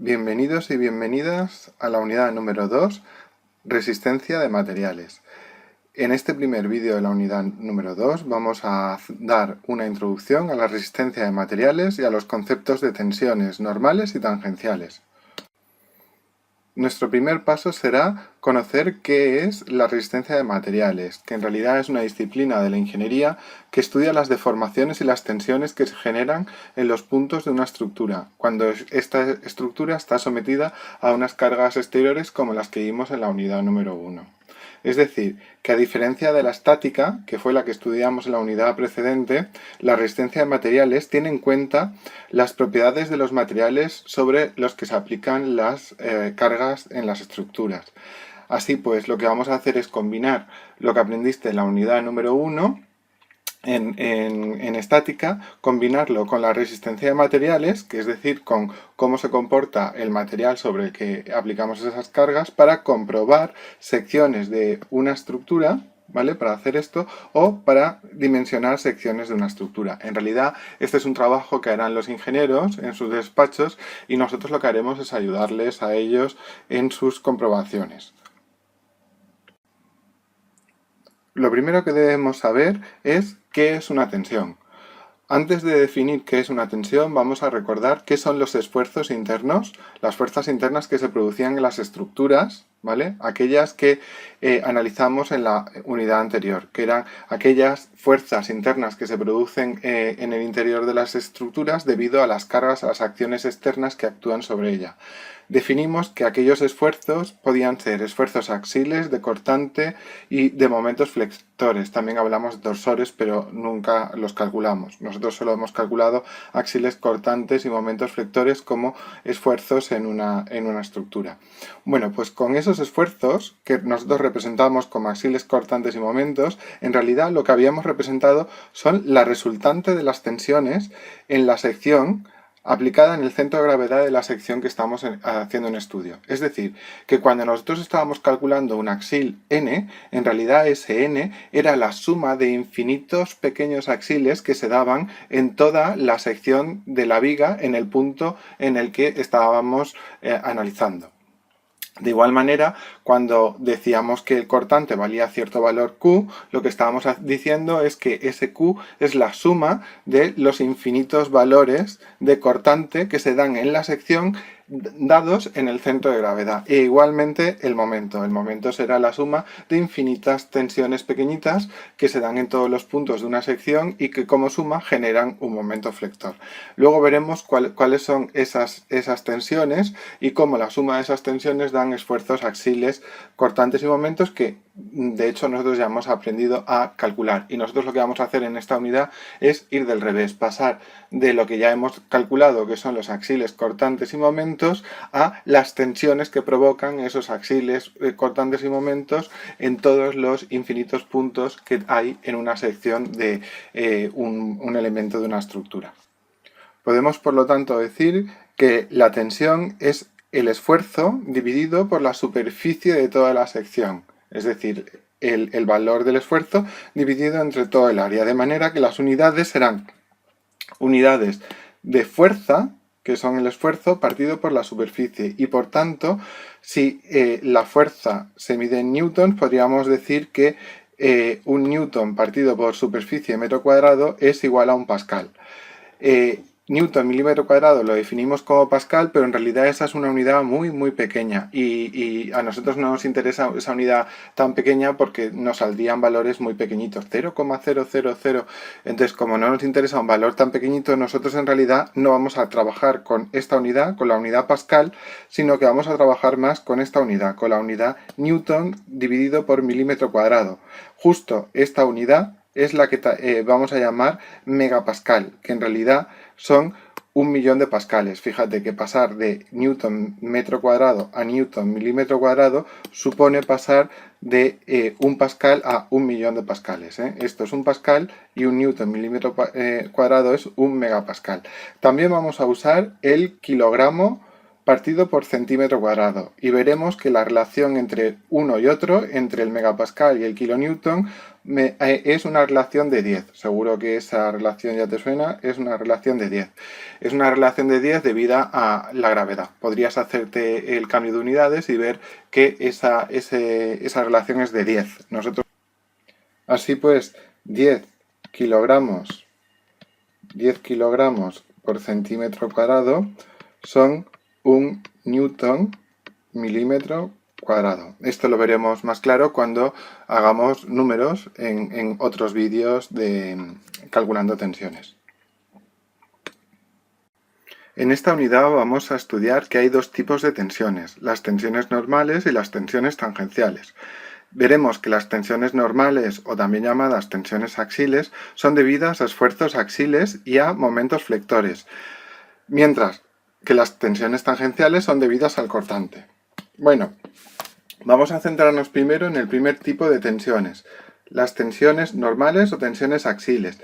Bienvenidos y bienvenidas a la unidad número 2, resistencia de materiales. En este primer vídeo de la unidad número 2 vamos a dar una introducción a la resistencia de materiales y a los conceptos de tensiones normales y tangenciales. Nuestro primer paso será conocer qué es la resistencia de materiales, que en realidad es una disciplina de la ingeniería que estudia las deformaciones y las tensiones que se generan en los puntos de una estructura, cuando esta estructura está sometida a unas cargas exteriores como las que vimos en la unidad número 1. Es decir, que a diferencia de la estática, que fue la que estudiamos en la unidad precedente, la resistencia de materiales tiene en cuenta las propiedades de los materiales sobre los que se aplican las cargas en las estructuras. Así pues, lo que vamos a hacer es combinar lo que aprendiste en la unidad número 1 en estática, combinarlo con la resistencia de materiales, que es decir, con cómo se comporta el material sobre el que aplicamos esas cargas, para comprobar secciones de una estructura, ¿vale? Para hacer esto, o para dimensionar secciones de una estructura. En realidad, este es un trabajo que harán los ingenieros en sus despachos y nosotros lo que haremos es ayudarles a ellos en sus comprobaciones. Lo primero que debemos saber es qué es una tensión. Antes de definir qué es una tensión, vamos a recordar qué son los esfuerzos internos, las fuerzas internas que se producían en las estructuras, ¿vale? Aquellas que analizamos en la unidad anterior, que eran aquellas fuerzas internas que se producen en el interior de las estructuras debido a las cargas, a las acciones externas que actúan sobre ella. Definimos que aquellos esfuerzos podían ser esfuerzos axiles, de cortante y de momentos flexores. También hablamos de torsores, pero nunca los calculamos. Nosotros solo hemos calculado axiles, cortantes y momentos flectores como esfuerzos en una estructura. Bueno, pues con esos esfuerzos que nosotros representamos como axiles, cortantes y momentos, en realidad lo que habíamos representado son la resultante de las tensiones en la sección aplicada en el centro de gravedad de la sección que estamos haciendo un estudio. Es decir, que cuando nosotros estábamos calculando un axil n, en realidad ese n era la suma de infinitos pequeños axiles que se daban en toda la sección de la viga en el punto en el que estábamos analizando. De igual manera, cuando decíamos que el cortante valía cierto valor Q, lo que estábamos diciendo es que ese Q es la suma de los infinitos valores de cortante que se dan en la sección dados en el centro de gravedad. E igualmente el momento será la suma de infinitas tensiones pequeñitas que se dan en todos los puntos de una sección y que como suma generan un momento flector. Luego veremos cuáles son esas tensiones y cómo la suma de esas tensiones dan esfuerzos axiles, cortantes y momentos que de hecho nosotros ya hemos aprendido a calcular. Y nosotros lo que vamos a hacer en esta unidad es ir del revés, pasar de lo que ya hemos calculado, que son los axiles, cortantes y momentos, a las tensiones que provocan esos axiles, cortantes y momentos en todos los infinitos puntos que hay en una sección de un elemento de una estructura. Podemos, por lo tanto, decir que la tensión es el esfuerzo dividido por la superficie de toda la sección, es decir, el valor del esfuerzo dividido entre todo el área, de manera que las unidades serán unidades de fuerza, que son el esfuerzo partido por la superficie, y por tanto, si la fuerza se mide en newtons, podríamos decir que un newton partido por superficie metro cuadrado es igual a un pascal. Newton milímetro cuadrado lo definimos como pascal, pero en realidad esa es una unidad muy pequeña y a nosotros no nos interesa esa unidad tan pequeña porque nos saldrían valores muy pequeñitos, 0,000. Entonces, como no nos interesa un valor tan pequeñito, nosotros en realidad no vamos a trabajar con esta unidad, con la unidad pascal, sino que vamos a trabajar más con esta unidad, con la unidad Newton dividido por milímetro cuadrado. Justo esta unidad es la que vamos a llamar megapascal, que en realidad son 1.000.000 de pascales. Fíjate que pasar de newton metro cuadrado a newton milímetro cuadrado supone pasar de 1 pascal a 1.000.000 de pascales. Esto es 1 pascal y un newton milímetro cuadrado es 1 megapascal. También vamos a usar el kilogramo partido por centímetro cuadrado y veremos que la relación entre uno y otro, entre el megapascal y el kilonewton, es una relación de 10. Seguro que esa relación ya te suena, es una relación de 10. Es una relación de 10 debida a la gravedad. Podrías hacerte el cambio de unidades y ver que esa relación es de 10. Así pues, 10 kilogramos por centímetro cuadrado son 1 newton milímetro cuadrado. Esto lo veremos más claro cuando hagamos números en otros vídeos de calculando tensiones. En esta unidad vamos a estudiar que hay dos tipos de tensiones, las tensiones normales y las tensiones tangenciales. Veremos que las tensiones normales, o también llamadas tensiones axiles, son debidas a esfuerzos axiles y a momentos flectores, mientras que las tensiones tangenciales son debidas al cortante. Bueno, vamos a centrarnos primero en el primer tipo de tensiones, las tensiones normales o tensiones axiles.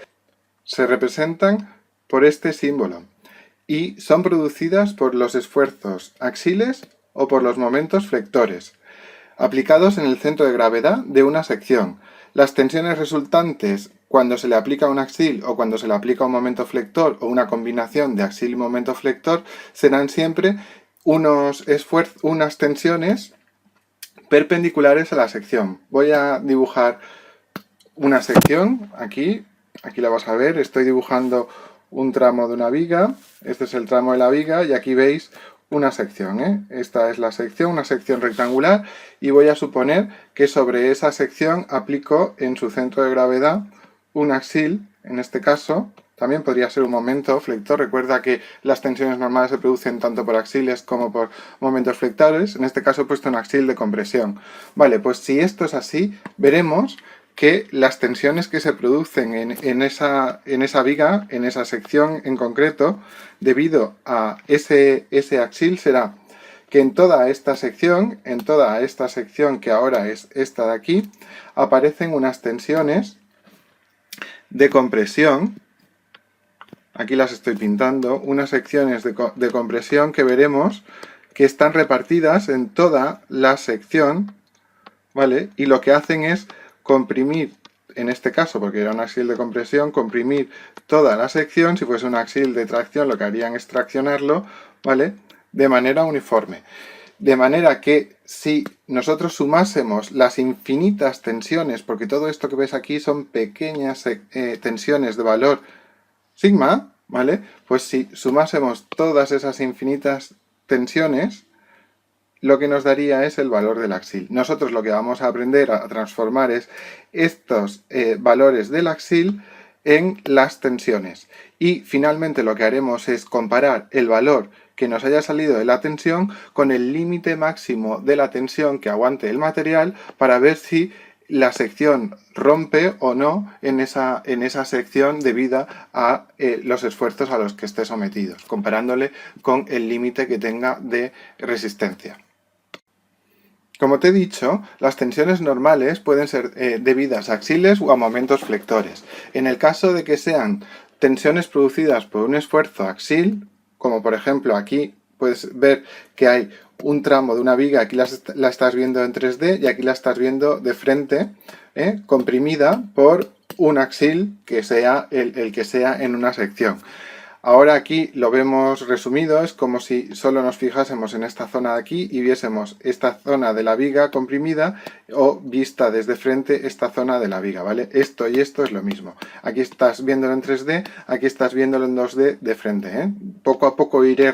Se representan por este símbolo y son producidas por los esfuerzos axiles o por los momentos flectores, aplicados en el centro de gravedad de una sección. Las tensiones resultantes cuando se le aplica un axil o cuando se le aplica un momento flector o una combinación de axil y momento flector serán siempre unas tensiones perpendiculares a la sección. Voy a dibujar una sección aquí la vas a ver, estoy dibujando un tramo de una viga, este es el tramo de la viga y aquí veis una sección, Esta es la sección, una sección rectangular y voy a suponer que sobre esa sección aplico en su centro de gravedad un axil, en este caso, también podría ser un momento flector, recuerda que las tensiones normales se producen tanto por axiles como por momentos flectores, en este caso he puesto un axil de compresión. Vale, pues si esto es así, veremos que las tensiones que se producen en esa viga, en esa sección en concreto, debido a ese axil será que en toda esta sección que ahora es esta de aquí, aparecen unas tensiones de compresión, aquí las estoy pintando, unas secciones de compresión que veremos que están repartidas en toda la sección, ¿vale? Y lo que hacen es comprimir, en este caso, porque era un axil de compresión, comprimir toda la sección. Si fuese un axil de tracción, lo que harían es traccionarlo, ¿vale? De manera uniforme. De manera que si nosotros sumásemos las infinitas tensiones, porque todo esto que ves aquí son pequeñas tensiones de valor sigma, ¿vale? Pues si sumásemos todas esas infinitas tensiones, lo que nos daría es el valor del axil. Nosotros lo que vamos a aprender a transformar es estos valores del axil en las tensiones. Y finalmente lo que haremos es comparar el valor que nos haya salido de la tensión con el límite máximo de la tensión que aguante el material para ver si la sección rompe o no en esa sección debido a los esfuerzos a los que esté sometido, comparándole con el límite que tenga de resistencia. Como te he dicho, las tensiones normales pueden ser debidas a axiles o a momentos flectores. En el caso de que sean tensiones producidas por un esfuerzo axil, como por ejemplo aquí puedes ver que hay un tramo de una viga, aquí la estás viendo en 3D y aquí la estás viendo de frente, comprimida por un axil que sea el que sea en una sección. Ahora aquí lo vemos resumido, es como si solo nos fijásemos en esta zona de aquí y viésemos esta zona de la viga comprimida o vista desde frente esta zona de la viga, ¿vale? Esto y esto es lo mismo. Aquí estás viéndolo en 3D, aquí estás viéndolo en 2D de frente, Poco a poco iré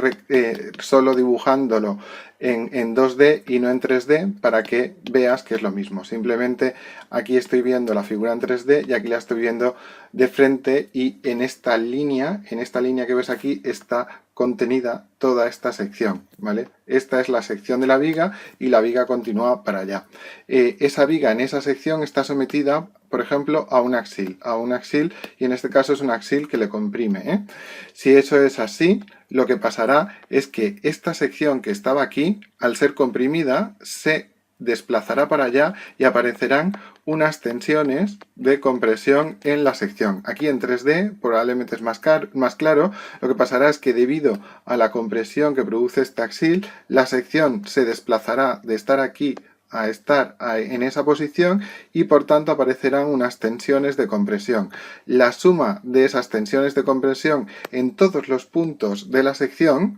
solo dibujándolo en 2D y no en 3D para que veas que es lo mismo. Simplemente aquí estoy viendo la figura en 3D y aquí la estoy viendo de frente y en esta línea que ves aquí está contenida toda esta sección, ¿vale? Esta es la sección de la viga y la viga continúa para allá. Esa viga en esa sección está sometida, por ejemplo, a un axil y en este caso es un axil que le comprime, Si eso es así, lo que pasará es que esta sección que estaba aquí, al ser comprimida, se desplazará para allá y aparecerán unas tensiones de compresión en la sección. Aquí en 3D probablemente es más claro. Lo que pasará es que debido a la compresión que produce este axil, la sección se desplazará de estar aquí a estar en esa posición y por tanto aparecerán unas tensiones de compresión. La suma de esas tensiones de compresión en todos los puntos de la sección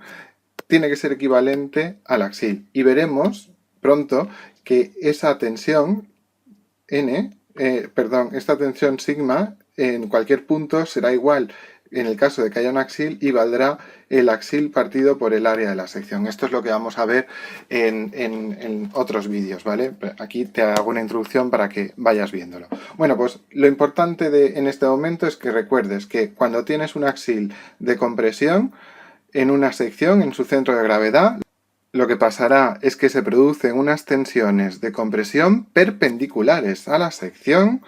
tiene que ser equivalente al axil y veremos pronto que esa tensión esta tensión sigma en cualquier punto será igual en el caso de que haya un axil y valdrá el axil partido por el área de la sección. Esto es lo que vamos a ver en otros vídeos, ¿vale? Aquí te hago una introducción para que vayas viéndolo. Bueno, pues lo importante en este momento es que recuerdes que cuando tienes un axil de compresión en una sección, en su centro de gravedad, lo que pasará es que se producen unas tensiones de compresión perpendiculares a la sección.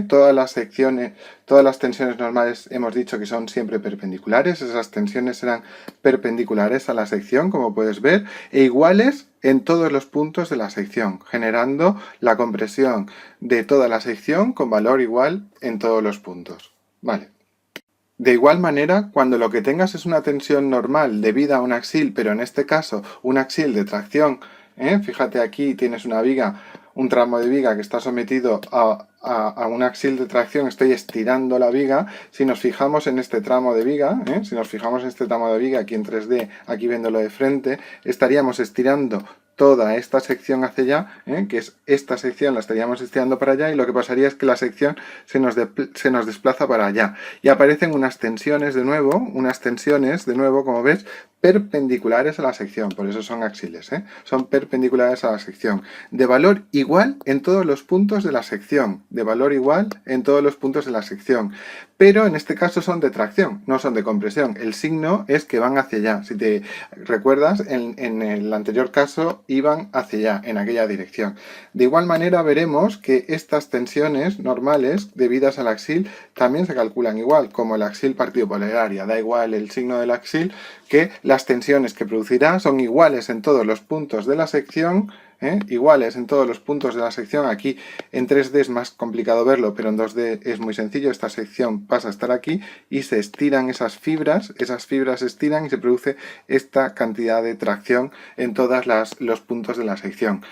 Todas las tensiones normales hemos dicho que son siempre perpendiculares. Esas tensiones serán perpendiculares a la sección, como puedes ver, e iguales en todos los puntos de la sección, generando la compresión de toda la sección con valor igual en todos los puntos. Vale. De igual manera, cuando lo que tengas es una tensión normal debida a un axil, pero en este caso un axil de tracción, fíjate aquí tienes una viga, un tramo de viga que está sometido a un axil de tracción, estoy estirando la viga. Si nos fijamos en este tramo de viga, aquí en 3D, aquí viéndolo de frente, estaríamos estirando toda esta sección hacia allá, que es esta sección, la estaríamos estirando para allá y lo que pasaría es que la sección se nos desplaza para allá y aparecen unas tensiones de nuevo, como ves, perpendiculares a la sección, por eso son axiles, son perpendiculares a la sección, de valor igual en todos los puntos de la sección, pero en este caso son de tracción, no son de compresión. El signo es que van hacia allá. Si te recuerdas, en el anterior caso iban hacia allá, en aquella dirección. De igual manera veremos que estas tensiones normales debidas al axil también se calculan igual, como el axil partido por el área. Da igual el signo del axil, que las tensiones que producirá son iguales en todos los puntos de la sección, iguales en todos los puntos de la sección. Aquí en 3D es más complicado verlo, pero en 2D es muy sencillo. Esta sección pasa a estar aquí y se estiran esas fibras se estiran y se produce esta cantidad de tracción en todos los puntos de la sección.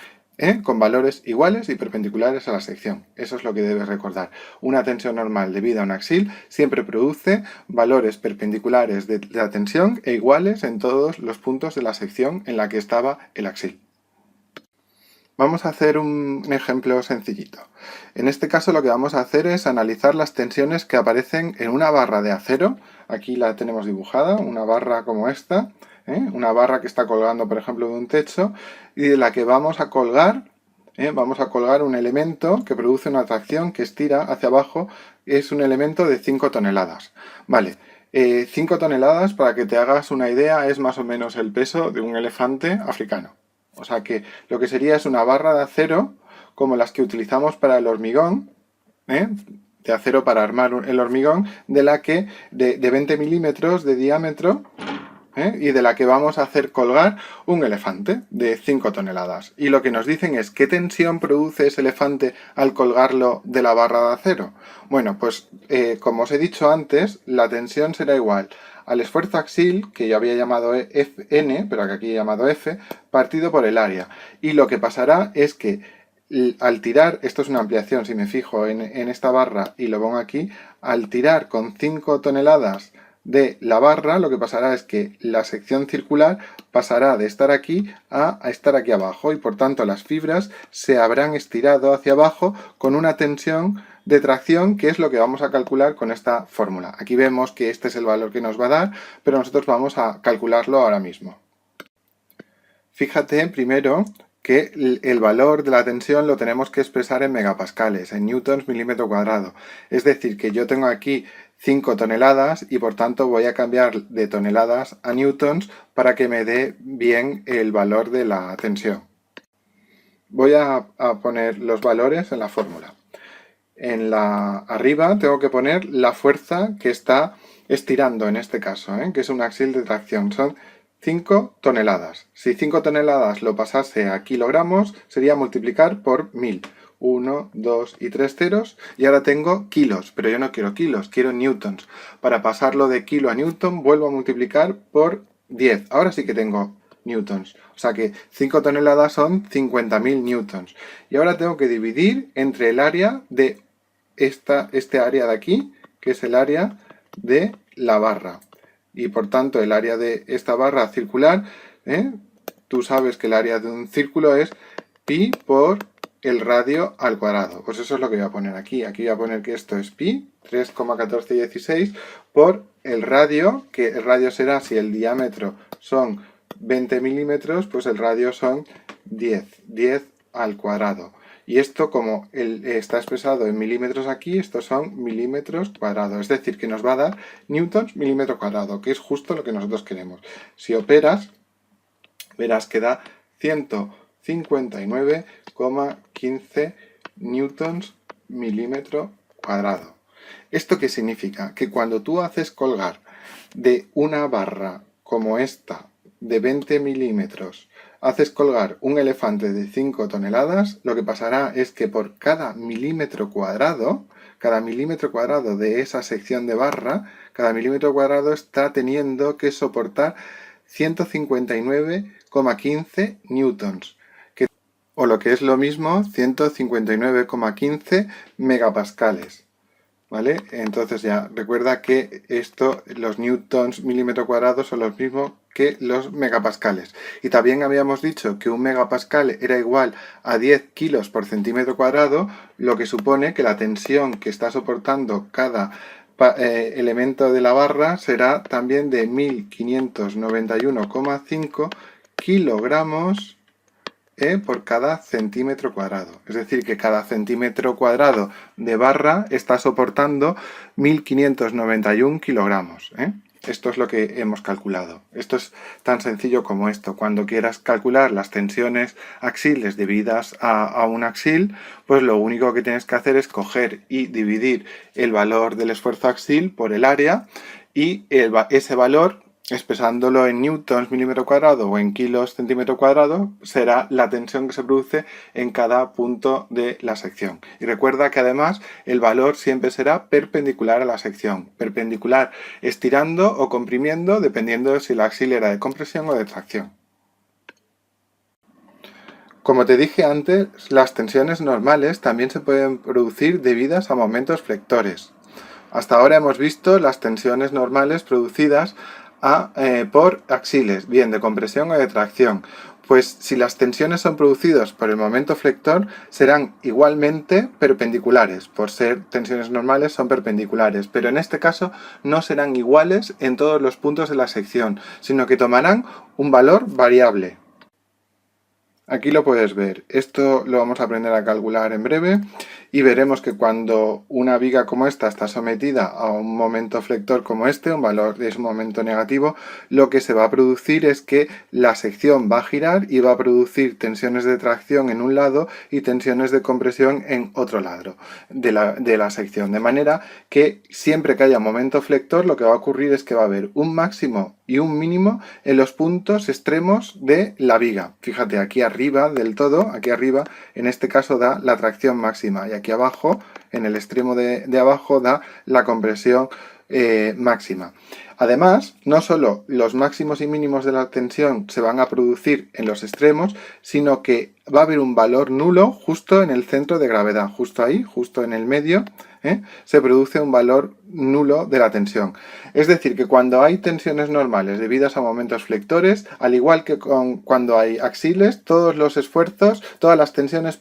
Con valores iguales y perpendiculares a la sección. Eso es lo que debes recordar. Una tensión normal debida a un axil siempre produce valores perpendiculares de la tensión e iguales en todos los puntos de la sección en la que estaba el axil. Vamos a hacer un ejemplo sencillito. En este caso lo que vamos a hacer es analizar las tensiones que aparecen en una barra de acero. Aquí la tenemos dibujada, una barra como esta, una barra que está colgando, por ejemplo, de un techo, y de la que vamos a colgar un elemento que produce una tracción que estira hacia abajo. Es un elemento de 5 toneladas. Vale, 5 toneladas, para que te hagas una idea, es más o menos el peso de un elefante africano. O sea que lo que sería es una barra de acero, como las que utilizamos para el hormigón, de acero para armar el hormigón, de 20 milímetros de diámetro, y de la que vamos a hacer colgar un elefante de 5 toneladas. Y lo que nos dicen es ¿qué tensión produce ese elefante al colgarlo de la barra de acero? Bueno, pues como os he dicho antes, la tensión será igual al esfuerzo axil, que yo había llamado Fn, pero que aquí he llamado F, partido por el área. Y lo que pasará es que al tirar, esto es una ampliación, si me fijo en esta barra y lo pongo aquí, al tirar con 5 toneladas de la barra, lo que pasará es que la sección circular pasará de estar aquí a estar aquí abajo y por tanto las fibras se habrán estirado hacia abajo con una tensión de tracción, que es lo que vamos a calcular con esta fórmula. Aquí vemos que este es el valor que nos va a dar, pero nosotros vamos a calcularlo ahora mismo. Fíjate primero que el valor de la tensión lo tenemos que expresar en megapascales, en newtons milímetro cuadrado. Es decir, que yo tengo aquí 5 toneladas y por tanto voy a cambiar de toneladas a newtons para que me dé bien el valor de la tensión. Voy a poner los valores en la fórmula. Arriba tengo que poner la fuerza que está estirando en este caso, que es un axil de tracción. Son 5 toneladas. Si 5 toneladas lo pasase a kilogramos, sería multiplicar por 1000. 1, 2 y 3 ceros. Y ahora tengo kilos, pero yo no quiero kilos, quiero newtons. Para pasarlo de kilo a newton, vuelvo a multiplicar por 10. Ahora sí que tengo newtons. O sea que 5 toneladas son 50.000 newtons. Y ahora tengo que dividir entre el área de este área de aquí, que es el área de la barra. Y por tanto el área de esta barra circular, tú sabes que el área de un círculo es pi por el radio al cuadrado. Pues eso es lo que voy a poner aquí. Aquí voy a poner que esto es pi, 3,1416, por el radio, que el radio será, si el diámetro son 20 milímetros, pues el radio son 10 al cuadrado. Y esto, como está expresado en milímetros aquí, estos son milímetros cuadrados. Es decir, que nos va a dar newtons milímetro cuadrado, que es justo lo que nosotros queremos. Si operas, verás que da 159,15 newtons milímetro cuadrado. ¿Esto qué significa? Que cuando tú haces colgar de una barra como esta, de 20 milímetros, haces colgar un elefante de 5 toneladas, lo que pasará es que por cada milímetro cuadrado de esa sección de barra, cada milímetro cuadrado está teniendo que soportar 159,15 newtons, o lo que es lo mismo, 159,15 megapascales. ¿Vale? Entonces ya recuerda que los newtons milímetro cuadrado son los mismos que los megapascales. Y también habíamos dicho que un megapascal era igual a 10 kilos por centímetro cuadrado, lo que supone que la tensión que está soportando cada elemento de la barra será también de 1591,5 kilogramos por cada centímetro cuadrado. Es decir, que cada centímetro cuadrado de barra está soportando 1591 kilogramos. Esto es lo que hemos calculado. Esto es tan sencillo como esto. Cuando quieras calcular las tensiones axiles debidas a un axil, pues lo único que tienes que hacer es coger y dividir el valor del esfuerzo axil por el área, y ese valor, expresándolo en newtons milímetro cuadrado o en kilos centímetro cuadrado, será la tensión que se produce en cada punto de la sección. Y recuerda que además el valor siempre será perpendicular a la sección, perpendicular estirando o comprimiendo, dependiendo de si la axil era de compresión o de tracción. Como te dije antes, las tensiones normales también se pueden producir debidas a momentos flectores. Hasta ahora hemos visto las tensiones normales producidas por axiles, bien de compresión o de tracción. Pues si las tensiones son producidas por el momento flector, serán igualmente perpendiculares. Por ser tensiones normales son perpendiculares, pero en este caso no serán iguales en todos los puntos de la sección, sino que tomarán un valor variable. Aquí lo puedes ver. Esto lo vamos a aprender a calcular en breve y veremos que cuando una viga como esta está sometida a un momento flector como este, un valor es un momento negativo, lo que se va a producir es que la sección va a girar y va a producir tensiones de tracción en un lado y tensiones de compresión en otro lado de la sección. De manera que siempre que haya momento flector, lo que va a ocurrir es que va a haber un máximo y un mínimo en los puntos extremos de la viga. Fíjate, aquí arriba del todo, aquí arriba, en este caso da la tracción máxima, y aquí abajo, en el extremo de abajo, da la compresión máxima. Además, no solo los máximos y mínimos de la tensión se van a producir en los extremos, sino que va a haber un valor nulo justo en el centro de gravedad, justo ahí, justo en el medio, se produce un valor nulo de la tensión. Es decir, que cuando hay tensiones normales debidas a momentos flectores, al igual que cuando hay axiles, todos los esfuerzos, todas las tensiones,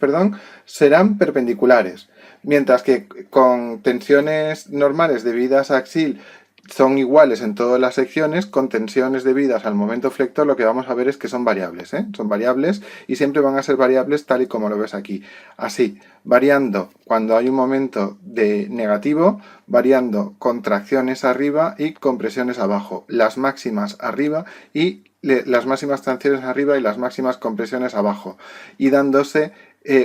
serán perpendiculares. Mientras que con tensiones normales debidas a axil son iguales en todas las secciones, con tensiones debidas al momento flector lo que vamos a ver es que son variables, son variables y siempre van a ser variables tal y como lo ves aquí. Así, variando cuando hay un momento de negativo, variando contracciones arriba y compresiones abajo, las máximas arriba y las máximas tensiones arriba y las máximas compresiones abajo, y dándose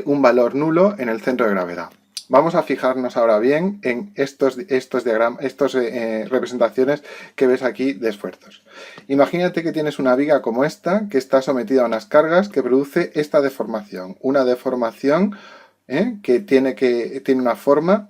un valor nulo en el centro de gravedad. Vamos a fijarnos ahora bien en estos representaciones que ves aquí de esfuerzos. Imagínate que tienes una viga como esta, que está sometida a unas cargas que produce esta deformación. Una deformación que tiene una forma,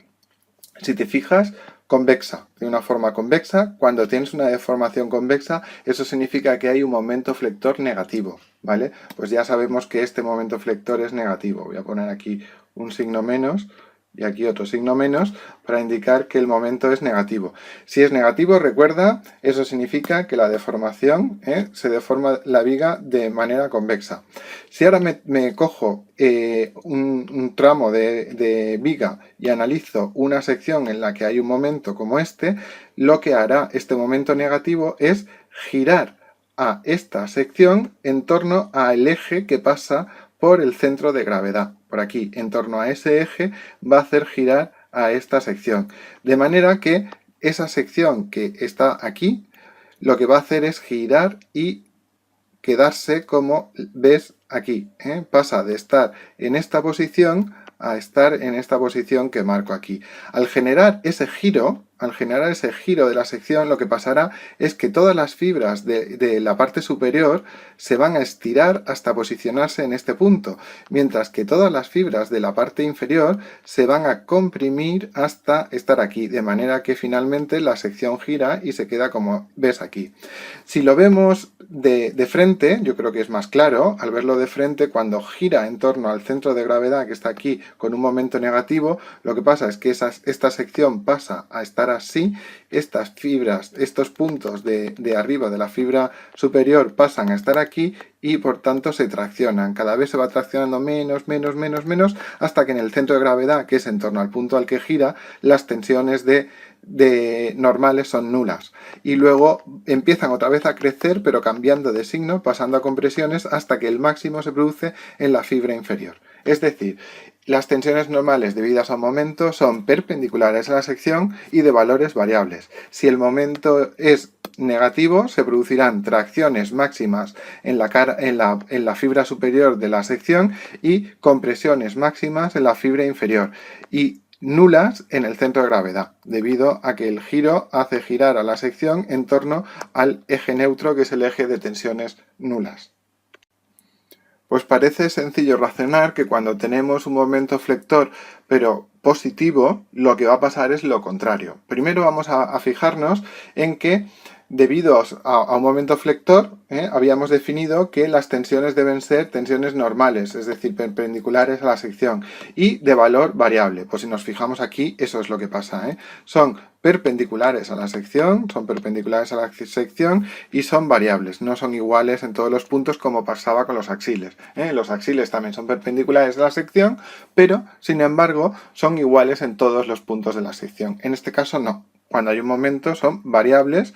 si te fijas, convexa. Tiene una forma convexa. Cuando tienes una deformación convexa, eso significa que hay un momento flector negativo, ¿vale? Pues ya sabemos que este momento flector es negativo. Voy a poner aquí un signo menos y aquí otro signo menos para indicar que el momento es negativo. Si es negativo, recuerda, eso significa que la deformación, se deforma la viga de manera convexa. Si ahora me cojo un tramo de viga y analizo una sección en la que hay un momento como este, lo que hará este momento negativo es girar a esta sección en torno al eje que pasa por el centro de gravedad. Por aquí, en torno a ese eje, va a hacer girar a esta sección. De manera que esa sección que está aquí, lo que va a hacer es girar y quedarse como ves aquí. Pasa de estar en esta posición a estar en esta posición que marco aquí. Al generar ese giro de la sección, lo que pasará es que todas las fibras de la parte superior se van a estirar hasta posicionarse en este punto, mientras que todas las fibras de la parte inferior se van a comprimir hasta estar aquí, de manera que finalmente la sección gira y se queda como ves aquí. Si lo vemos de frente, yo creo que es más claro, al verlo de frente, cuando gira en torno al centro de gravedad que está aquí con un momento negativo, lo que pasa es que esta sección pasa a estar así, estas fibras, estos puntos de arriba de la fibra superior pasan a estar aquí y por tanto se traccionan. Cada vez se va traccionando menos, hasta que en el centro de gravedad, que es en torno al punto al que gira, las tensiones normales son nulas. Y luego empiezan otra vez a crecer, pero cambiando de signo, pasando a compresiones, hasta que el máximo se produce en la fibra inferior. Es decir, las tensiones normales debidas a un momento son perpendiculares a la sección y de valores variables. Si el momento es negativo, se producirán tracciones máximas en la fibra superior de la sección y compresiones máximas en la fibra inferior y nulas en el centro de gravedad, debido a que el giro hace girar a la sección en torno al eje neutro, que es el eje de tensiones nulas. Pues parece sencillo razonar que cuando tenemos un momento flector pero positivo, lo que va a pasar es lo contrario. Primero vamos a fijarnos en que debido a un momento flector, habíamos definido que las tensiones deben ser tensiones normales, es decir, perpendiculares a la sección y de valor variable. Pues si nos fijamos aquí, eso es lo que pasa. Son perpendiculares a la sección, y son variables, no son iguales en todos los puntos como pasaba con los axiles. Los axiles también son perpendiculares a la sección, pero sin embargo son iguales en todos los puntos de la sección. En este caso no. Cuando hay un momento son variables,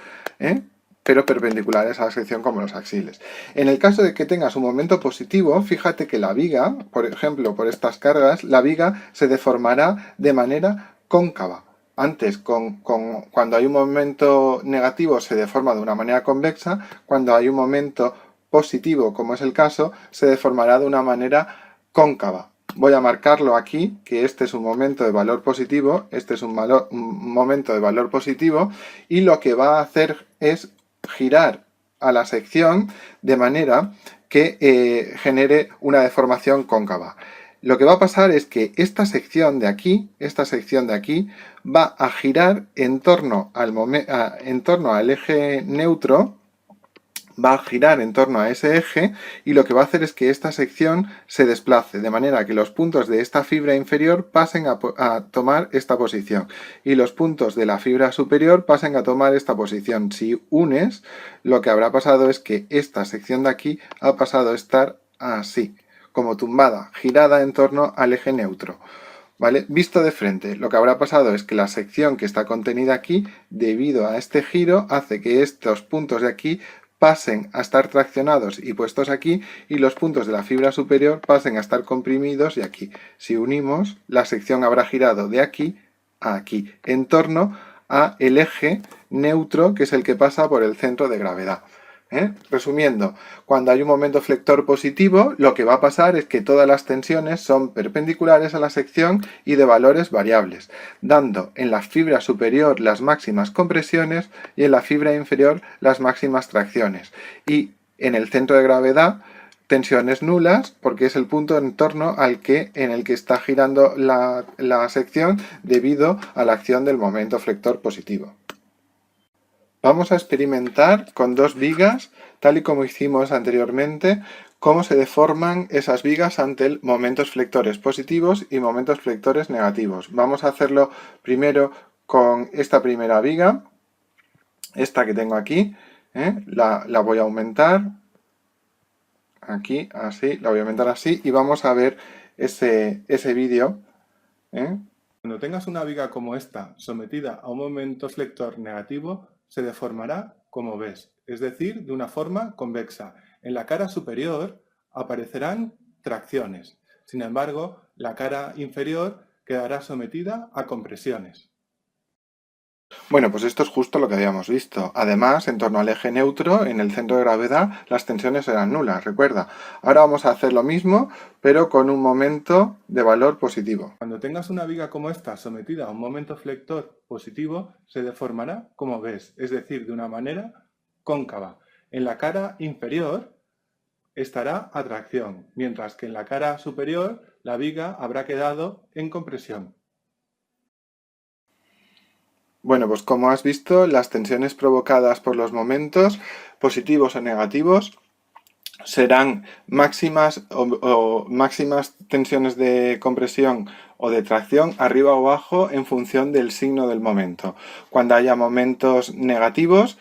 pero perpendiculares a la sección como los axiles. En el caso de que tengas un momento positivo, fíjate que la viga, por ejemplo, por estas cargas, la viga se deformará de manera cóncava. Antes, cuando hay un momento negativo, se deforma de una manera convexa. Cuando hay un momento positivo, como es el caso, se deformará de una manera cóncava. Voy a marcarlo aquí, que este es un momento de valor positivo, este es un momento de valor positivo, y lo que va a hacer es girar a la sección de manera que genere una deformación cóncava. Lo que va a pasar es que esta sección de aquí, va a girar en torno al eje neutro, va a girar en torno a ese eje y lo que va a hacer es que esta sección se desplace, de manera que los puntos de esta fibra inferior pasen a tomar esta posición y los puntos de la fibra superior pasen a tomar esta posición. Si unes, lo que habrá pasado es que esta sección de aquí ha pasado a estar así, como tumbada, girada en torno al eje neutro. ¿Vale? Visto de frente, lo que habrá pasado es que la sección que está contenida aquí, debido a este giro, hace que estos puntos de aquí pasen a estar traccionados y puestos aquí y los puntos de la fibra superior pasen a estar comprimidos y aquí. Si unimos, la sección habrá girado de aquí a aquí, en torno a el eje neutro, que es el que pasa por el centro de gravedad. Resumiendo, cuando hay un momento flector positivo, lo que va a pasar es que todas las tensiones son perpendiculares a la sección y de valores variables, dando en la fibra superior las máximas compresiones y en la fibra inferior las máximas tracciones. Y en el centro de gravedad, tensiones nulas, porque es el punto en torno en el que está girando la sección debido a la acción del momento flector positivo. Vamos a experimentar con dos vigas, tal y como hicimos anteriormente, cómo se deforman esas vigas ante momentos flectores positivos y momentos flectores negativos. Vamos a hacerlo primero con esta primera viga, esta que tengo aquí, la voy a aumentar, aquí, así, la voy a aumentar así, y vamos a ver ese vídeo. Cuando tengas una viga como esta sometida a un momento flector negativo, se deformará como ves, es decir, de una forma convexa. En la cara superior aparecerán tracciones. Sin embargo, la cara inferior quedará sometida a compresiones. Bueno, pues esto es justo lo que habíamos visto. Además, en torno al eje neutro, en el centro de gravedad, las tensiones eran nulas, recuerda. Ahora vamos a hacer lo mismo, pero con un momento de valor positivo. Cuando tengas una viga como esta sometida a un momento flector positivo, se deformará como ves, es decir, de una manera cóncava. En la cara inferior estará a tracción, mientras que en la cara superior la viga habrá quedado en compresión. Bueno, pues como has visto, las tensiones provocadas por los momentos, positivos o negativos, serán máximas o máximas tensiones de compresión o de tracción arriba o abajo en función del signo del momento. Cuando haya momentos negativos,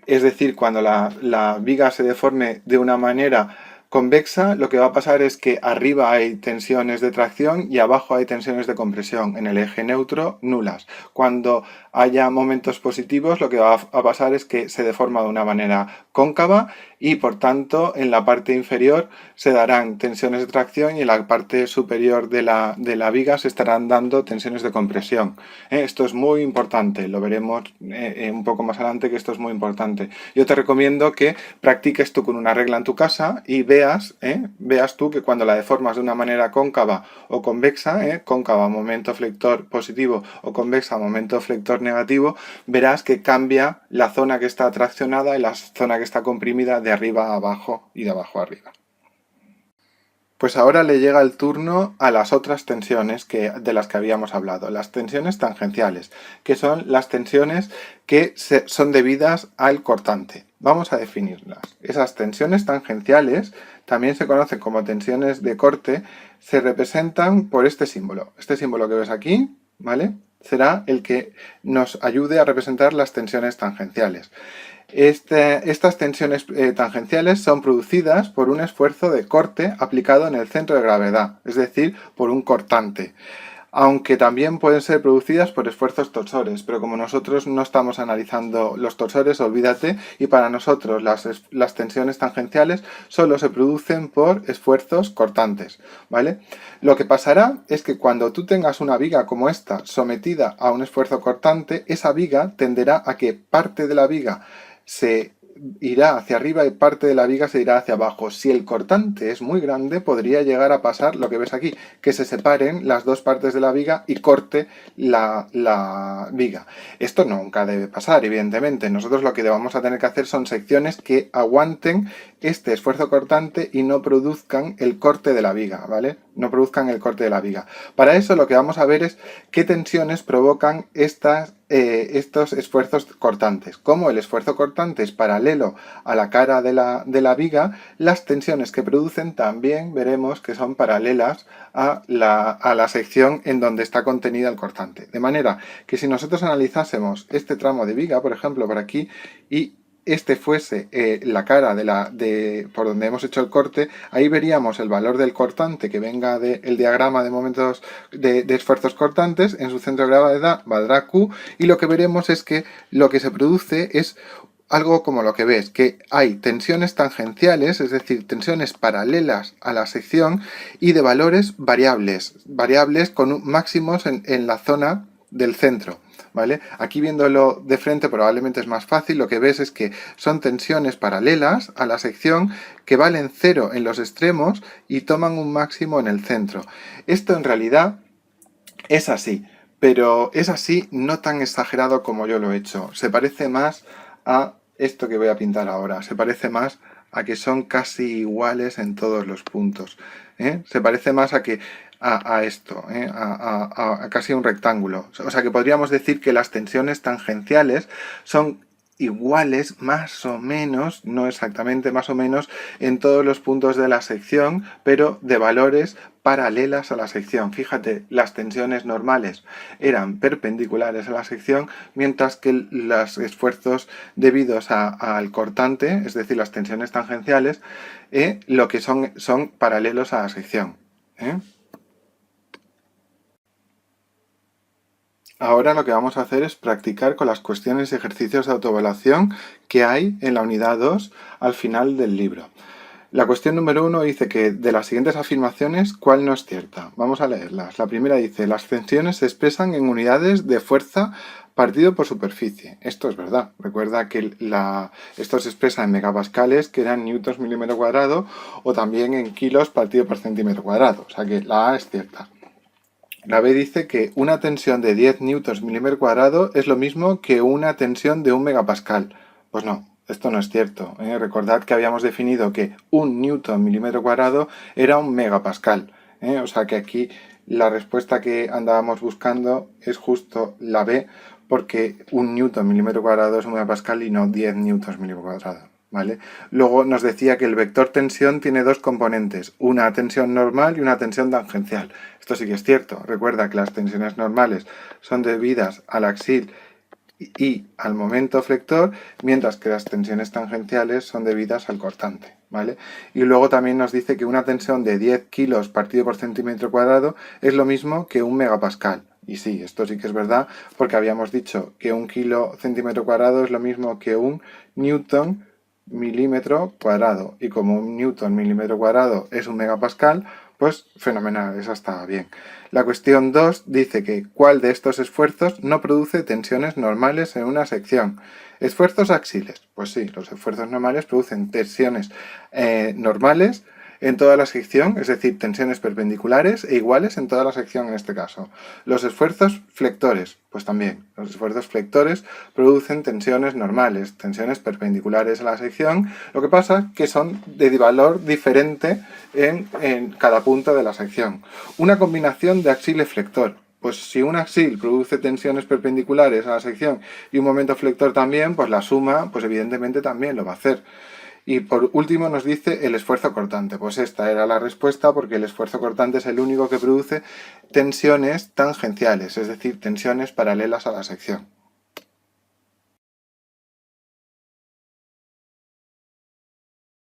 es decir, cuando la viga se deforme de una manera convexa, lo que va a pasar es que arriba hay tensiones de tracción y abajo hay tensiones de compresión, en el eje neutro nulas. Cuando haya momentos positivos, lo que va a pasar es que se deforma de una manera cóncava y por tanto en la parte inferior se darán tensiones de tracción y en la parte superior de la viga se estarán dando tensiones de compresión. Esto es muy importante, lo veremos un poco más adelante, que esto es muy importante. Yo te recomiendo que practiques tú con una regla en tu casa y veas tú que cuando la deformas de una manera cóncava o convexa, cóncava momento flector positivo o convexa momento flector negativo, verás que cambia la zona que está traccionada y la zona que está comprimida de arriba a abajo y de abajo a arriba. Pues ahora le llega el turno a las otras tensiones de las que habíamos hablado, las tensiones tangenciales, que son las tensiones que son debidas al cortante. Vamos a definirlas. Esas tensiones tangenciales, también se conocen como tensiones de corte, se representan por este símbolo. Este símbolo que ves aquí, ¿vale? Será el que nos ayude a representar las tensiones tangenciales. Estas tensiones tangenciales son producidas por un esfuerzo de corte aplicado en el centro de gravedad, es decir, por un cortante. Aunque también pueden ser producidas por esfuerzos torsores, pero como nosotros no estamos analizando los torsores, olvídate, y para nosotros las tensiones tangenciales solo se producen por esfuerzos cortantes, ¿vale? Lo que pasará es que cuando tú tengas una viga como esta sometida a un esfuerzo cortante, esa viga tenderá a que parte de la viga se irá hacia arriba y parte de la viga se irá hacia abajo. Si el cortante es muy grande, podría llegar a pasar lo que ves aquí, que se separen las dos partes de la viga y corte la viga. Esto nunca debe pasar, evidentemente. Nosotros lo que vamos a tener que hacer son secciones que aguanten este esfuerzo cortante y no produzcan el corte de la viga, ¿vale? No produzcan el corte de la viga. Para eso lo que vamos a ver es qué tensiones provocan estos esfuerzos cortantes. Como el esfuerzo cortante es paralelo a la cara de la viga, las tensiones que producen también veremos que son paralelas a la sección en donde está contenida el cortante. De manera que si nosotros analizásemos este tramo de viga, por ejemplo, por aquí, y este fuese la cara por donde hemos hecho el corte, ahí veríamos el valor del cortante que venga del diagrama de momentos de esfuerzos cortantes, en su centro de gravedad valdrá Q, y lo que veremos es que lo que se produce es algo como lo que ves, que hay tensiones tangenciales, es decir, tensiones paralelas a la sección y de valores variables con máximos en la zona del centro, ¿vale? Aquí viéndolo de frente probablemente es más fácil, lo que ves es que son tensiones paralelas a la sección que valen 0 en los extremos y toman un máximo en el centro. Esto en realidad es así, pero es así no tan exagerado como yo lo he hecho. Se parece más a esto que voy a pintar ahora, se parece más a que son casi iguales en todos los puntos. Se parece más a que a esto, a casi un rectángulo. O sea que podríamos decir que las tensiones tangenciales son iguales más o menos, no exactamente más o menos, en todos los puntos de la sección, pero de valores paralelas a la sección. Fíjate, las tensiones normales eran perpendiculares a la sección, mientras que los esfuerzos debidos al cortante, es decir, las tensiones tangenciales, lo que son paralelos a la sección. Ahora lo que vamos a hacer es practicar con las cuestiones y ejercicios de autoevaluación que hay en la unidad 2 al final del libro. La cuestión número 1 dice que de las siguientes afirmaciones, ¿cuál no es cierta? Vamos a leerlas. La primera dice, las tensiones se expresan en unidades de fuerza partido por superficie. Esto es verdad. Recuerda que esto se expresa en megapascales, que eran newtons milímetro cuadrado, o también en kilos partido por centímetro cuadrado. O sea que la A es cierta. La B dice que una tensión de 10 newtons milímetro cuadrado es lo mismo que una tensión de 1 megapascal. Pues no, esto no es cierto. Recordad que habíamos definido que 1 newton milímetro cuadrado era 1 megapascal. O sea que aquí la respuesta que andábamos buscando es justo la B, porque 1 newton milímetro cuadrado es 1 megapascal y no 10 newtons milímetro cuadrado. ¿Vale? Luego nos decía que el vector tensión tiene dos componentes, una tensión normal y una tensión tangencial. Esto sí que es cierto. Recuerda que las tensiones normales son debidas al axil y al momento flector, mientras que las tensiones tangenciales son debidas al cortante, ¿vale? Y luego también nos dice que una tensión de 10 kilos partido por centímetro cuadrado es lo mismo que 1 megapascal. Y sí, esto sí que es verdad, porque habíamos dicho que 1 kilo centímetro cuadrado es lo mismo que 1 newton milímetro cuadrado, y como 1 newton milímetro cuadrado es 1 megapascal, pues fenomenal, esa está bien. La cuestión 2 dice que ¿cuál de estos esfuerzos no produce tensiones normales en una sección? ¿Esfuerzos axiles? Pues sí, los esfuerzos normales producen tensiones normales en toda la sección, es decir, tensiones perpendiculares e iguales en toda la sección en este caso. Los esfuerzos flectores, pues también, los esfuerzos flectores producen tensiones normales, tensiones perpendiculares a la sección, lo que pasa que son de valor diferente en cada punto de la sección. Una combinación de axil y flector. Pues si un axil produce tensiones perpendiculares a la sección y un momento flector también, pues la suma, pues evidentemente también lo va a hacer. Y por último nos dice el esfuerzo cortante. Pues esta era la respuesta, porque el esfuerzo cortante es el único que produce tensiones tangenciales, es decir, tensiones paralelas a la sección.